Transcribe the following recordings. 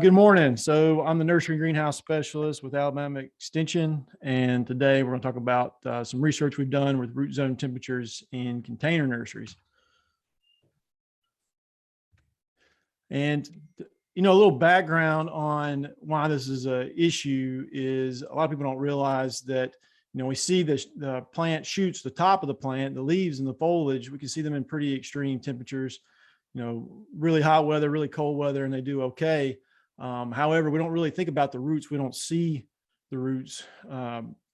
Good morning. So I'm the nursery and greenhouse specialist with Alabama Extension, and today we're going to talk about some research we've done with root zone temperatures in container nurseries. And a little background on why this is an issue is a lot of people don't realize that we see the plant shoots, the top of the plant, the leaves and the foliage. We can see them in pretty extreme temperatures. Really hot weather, really cold weather, and they do okay. However, we don't really think about the roots. We don't see the roots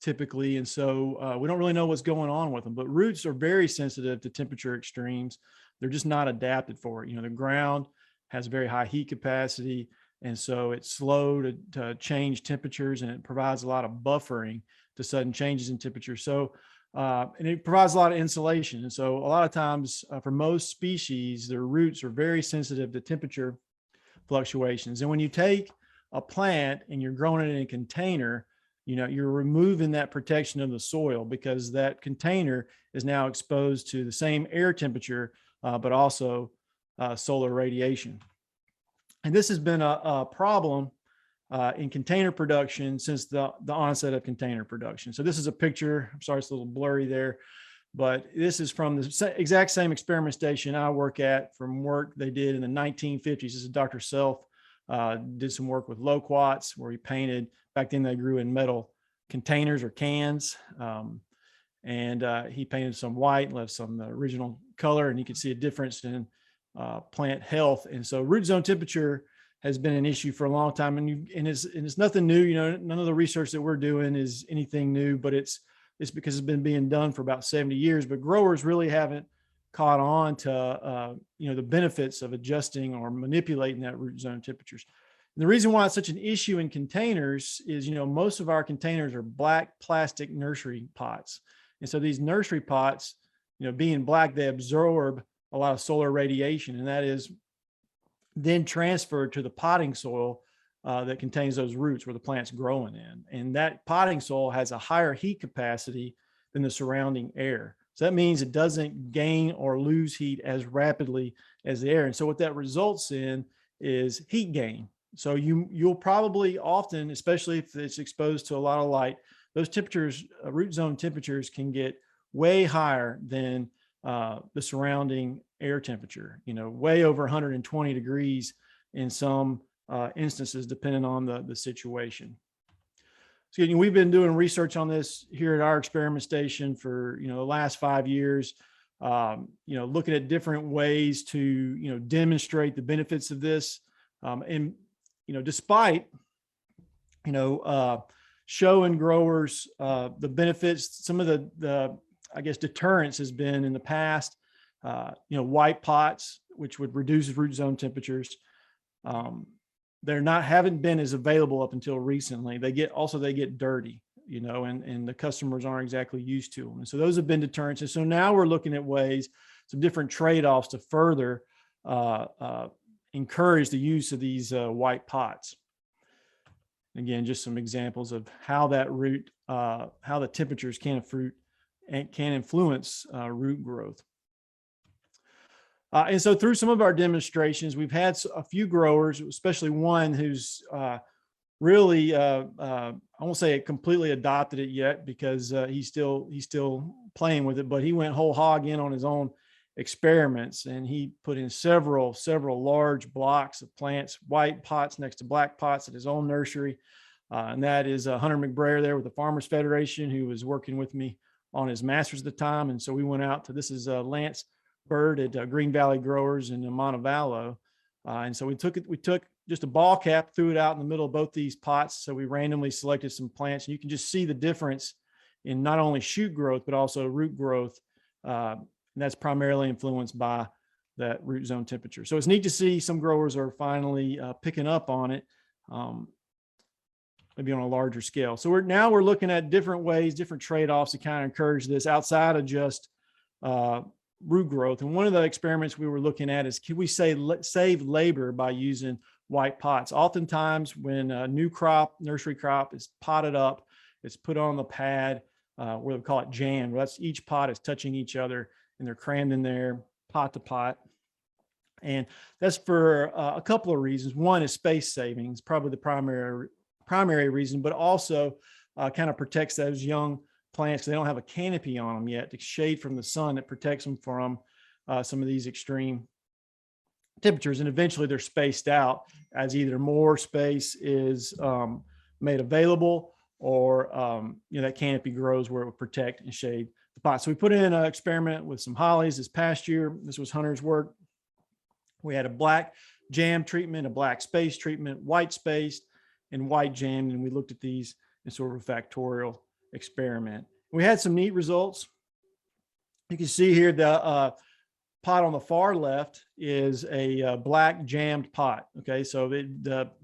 typically. And so we don't really know what's going on with them, but roots are very sensitive to temperature extremes. They're just not adapted for it. The ground has very high heat capacity. And so it's slow to change temperatures, and it provides a lot of buffering to sudden changes in temperature. So and it provides a lot of insulation. And so a lot of times for most species, their roots are very sensitive to temperature fluctuations. And when you take a plant and you're growing it in a container, you're removing that protection of the soil, because that container is now exposed to the same air temperature, but also solar radiation. And this has been a problem in container production since the onset of container production. So this is a picture. I'm sorry, it's a little blurry there, but this is from the exact same experiment station I work at, from work they did in the 1950s. This is Dr. Self, did some work with loquats where he painted, back then they grew in metal containers or cans. And he painted some white, left some original color, and you can see a difference in plant health. And so root zone temperature has been an issue for a long time, and it's nothing new. None of the research that we're doing is anything new, but it's because it's been being done for about 70 years. But growers really haven't caught on to the benefits of adjusting or manipulating that root zone temperatures. And the reason why it's such an issue in containers is most of our containers are black plastic nursery pots, and so these nursery pots, being black, they absorb a lot of solar radiation, and that is then transferred to the potting soil that contains those roots where the plant's growing in. And that potting soil has a higher heat capacity than the surrounding air. So that means it doesn't gain or lose heat as rapidly as the air. And so what that results in is heat gain. So you'll probably often, especially if it's exposed to a lot of light, those temperatures, root zone temperatures, can get way higher than the surrounding air temperature, way over 120 degrees in some instances, depending on the situation. So we've been doing research on this here at our experiment station for the last 5 years, looking at different ways to demonstrate the benefits of this, and despite showing growers the benefits, some of the I guess deterrence has been in the past, white pots, which would reduce root zone temperatures. Haven't been as available up until recently. They get dirty, and the customers aren't exactly used to them. And so those have been deterrents. And so now we're looking at ways, some different trade-offs to further encourage the use of these white pots. Again, just some examples of how how the temperatures can influence root growth. And so through some of our demonstrations, we've had a few growers, especially one who's really, I won't say it completely adopted it yet, because he's still playing with it, but he went whole hog in on his own experiments, and he put in several large blocks of plants, white pots next to black pots at his own nursery. And that is Hunter McBrayer there with the Farmers Federation, who was working with me on his master's at the time. And so we went out to, this is Lance Bird at Green Valley Growers in Montevallo. And so we took just a ball cap, threw it out in the middle of both these pots. So we randomly selected some plants, and you can just see the difference in not only shoot growth, but also root growth. And that's primarily influenced by that root zone temperature. So it's neat to see some growers are finally picking up on it, maybe on a larger scale. So we're looking at different ways, different trade-offs to kind of encourage this outside of just root growth. And one of the experiments we were looking at is, can we save labor by using white pots? Oftentimes when a new nursery crop is potted up, it's put on the pad, where we call it jammed. That's each pot is touching each other, and they're crammed in there pot to pot. And that's for a couple of reasons. One is space savings, probably the primary reason, but also kind of protects those young plants. They don't have a canopy on them yet to shade from the sun that protects them from some of these extreme temperatures. And eventually they're spaced out as either more space is made available, or that canopy grows where it would protect and shade the pot. So we put in an experiment with some hollies this past year. This was Hunter's work. We had a black jam treatment, a black space treatment, white spaced, and white jammed. And we looked at these in sort of a factorial experiment. We had some neat results. You can see here the pot on the far left is a black jammed pot. Okay, so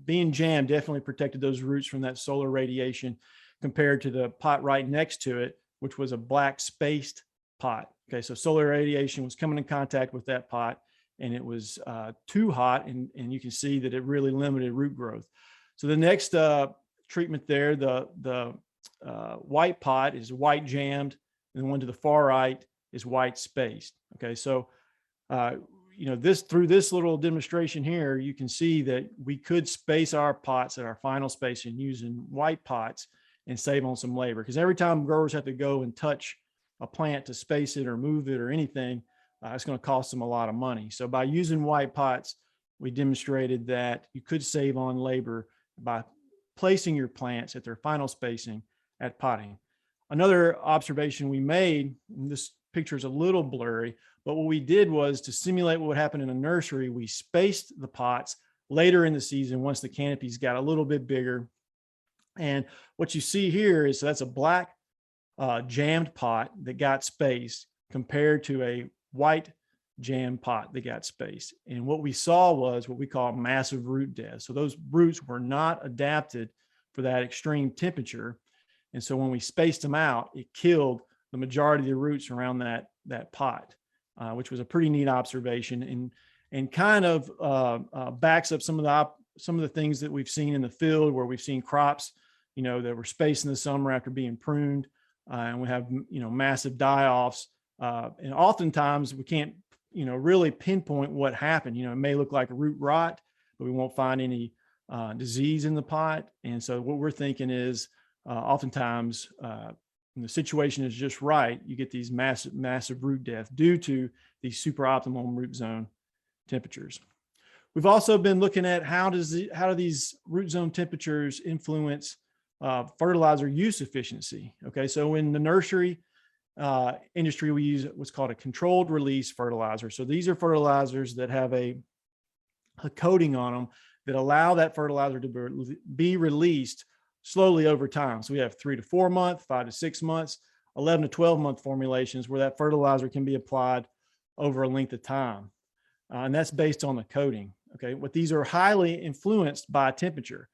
being jammed definitely protected those roots from that solar radiation, compared to the pot right next to it, which was a black spaced pot. Okay, so solar radiation was coming in contact with that pot, and it was too hot, and you can see that it really limited root growth. So the next treatment there, the white pot is white jammed, and the one to the far right is white spaced. Okay, so through this little demonstration here, you can see that we could space our pots at our final spacing using white pots and save on some labor, because every time growers have to go and touch a plant to space it or move it or anything, it's going to cost them a lot of money. So by using white pots, we demonstrated that you could save on labor by placing your plants at their final spacing at potting. Another observation we made, and this picture is a little blurry, but what we did was to simulate what would happen in a nursery. We spaced the pots later in the season once the canopies got a little bit bigger. And what you see here is, so that's a black jammed pot that got spaced compared to a white jam pot that got spaced. And what we saw was what we call massive root death. So those roots were not adapted for that extreme temperature. And so when we spaced them out, it killed the majority of the roots around that pot, which was a pretty neat observation, and kind of backs up some of the things that we've seen in the field, where we've seen crops, that were spaced in the summer after being pruned, and we have, massive die-offs. And oftentimes we can't, really pinpoint what happened. It may look like a root rot, but we won't find any disease in the pot. And so what we're thinking is, oftentimes when the situation is just right, you get these massive root death due to these super optimum root zone temperatures. We've also been looking at how do these root zone temperatures influence fertilizer use efficiency. Okay, so in the nursery industry, we use what's called a controlled release fertilizer. So these are fertilizers that have a coating on them that allow that fertilizer to be released slowly over time. So we have 3 to 4 month, 5 to 6 months, 11 to 12 month formulations where that fertilizer can be applied over a length of time. And that's based on the coating. Okay, but these are highly influenced by temperature.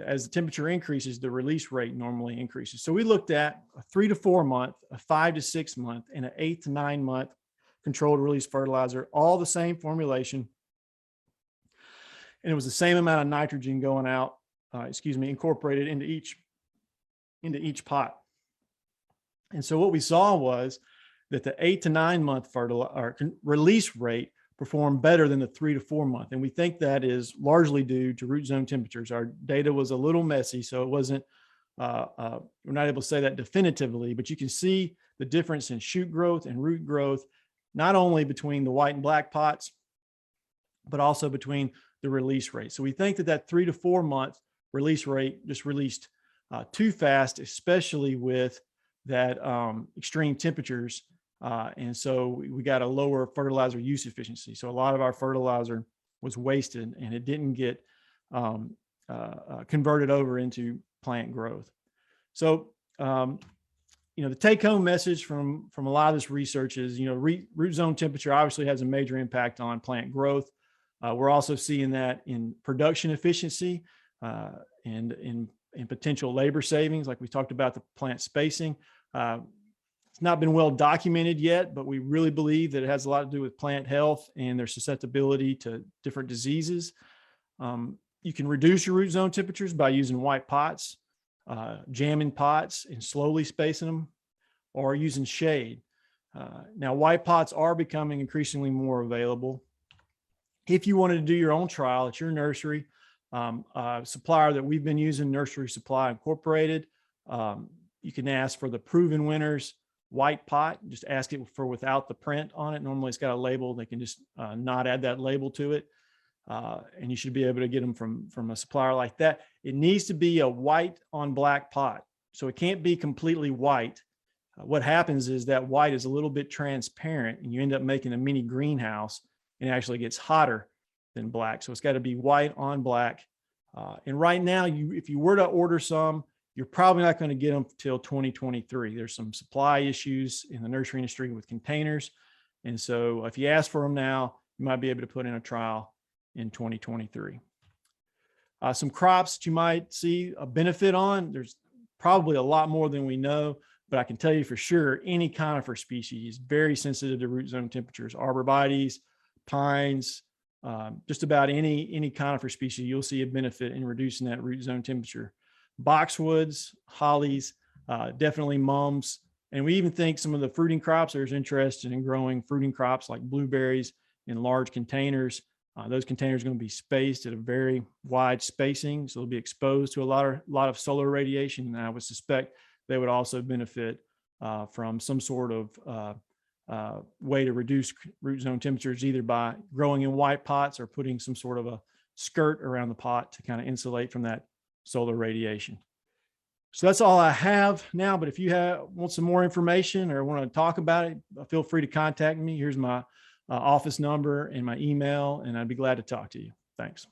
As the temperature increases, the release rate normally increases. So we looked at a 3 to 4 month, a 5 to 6 month, and an 8 to 9 month controlled release fertilizer, all the same formulation. And it was the same amount of nitrogen going out, incorporated into each pot. And so what we saw was that the 8 to 9 month release rate performed better than the 3 to 4 month. And we think that is largely due to root zone temperatures. Our data was a little messy, so it wasn't, we're not able to say that definitively, but you can see the difference in shoot growth and root growth, not only between the white and black pots, but also between the release rate. So we think that 3 to 4 month release rate just released too fast, especially with that extreme temperatures. And so we got a lower fertilizer use efficiency. So a lot of our fertilizer was wasted, and it didn't get converted over into plant growth. So, the take-home message from a lot of this research is, root zone temperature obviously has a major impact on plant growth. We're also seeing that in production efficiency and in potential labor savings, like we talked about the plant spacing. It's not been well documented yet, but we really believe that it has a lot to do with plant health and their susceptibility to different diseases. You can reduce your root zone temperatures by using white pots, jamming pots and slowly spacing them, or using shade. Now, white pots are becoming increasingly more available. If you wanted to do your own trial at your nursery, supplier that we've been using, Nursery Supply Incorporated, you can ask for the Proven Winners white pot. Just ask it for without the print on it. Normally it's got a label. They can just not add that label to it. And you should be able to get them from a supplier like that. It needs to be a white on black pot. So it can't be completely white. What happens is that white is a little bit transparent and you end up making a mini greenhouse, and it actually gets hotter than black. So it's got to be white on black. And right now, if you were to order some, you're probably not going to get them till 2023. There's some supply issues in the nursery industry with containers. And so if you ask for them now, you might be able to put in a trial in 2023. Some crops that you might see a benefit on, there's probably a lot more than we know, but I can tell you for sure, any conifer species is very sensitive to root zone temperatures. Arborvitaes, pines, just about any conifer species, you'll see a benefit in reducing that root zone temperature. Boxwoods, hollies, definitely mums. And we even think some of the fruiting crops, there's interest in growing fruiting crops like blueberries in large containers. Those containers are going to be spaced at a very wide spacing, so they'll be exposed to a lot of solar radiation. And I would suspect they would also benefit from some sort of way to reduce root zone temperatures, either by growing in white pots or putting some sort of a skirt around the pot to kind of insulate from that solar radiation. So that's all I have now, but if you want some more information or want to talk about it, feel free to contact me. Here's my office number and my email, and I'd be glad to talk to you. Thanks.